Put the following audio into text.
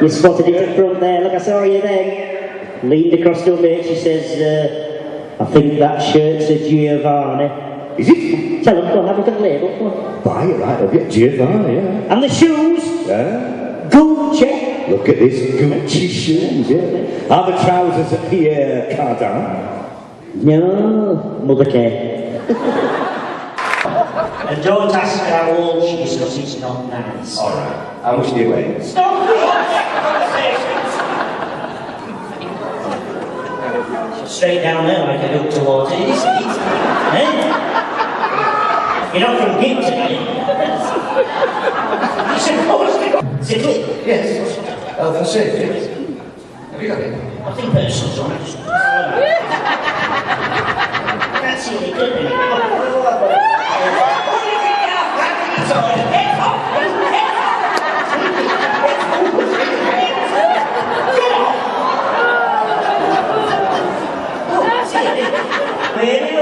You spotted it in front there, look, I saw you then. Leaned across to her mate, she says, I think that shirt's a Giovanni. Is it? Tell them, go have a look at the label, come on. Buy it, right, I'll get Giovanni, yeah. And the shoes? Yeah. Gucci. Look at this Gucci shoes, yeah. Are the trousers at Pierre Cardin? No, Mother K. And don't ask her how old she is, because it's not nice. Alright. How much do you weigh? Stop it! Straight down there like I look towards it, isn't it? Eh? You're not from Gibson, are you? You're supposed to go. Is it it? Yes. Oh, that's it, yes. Have you got it? I think person's on it. That's really good, isn't it? Really?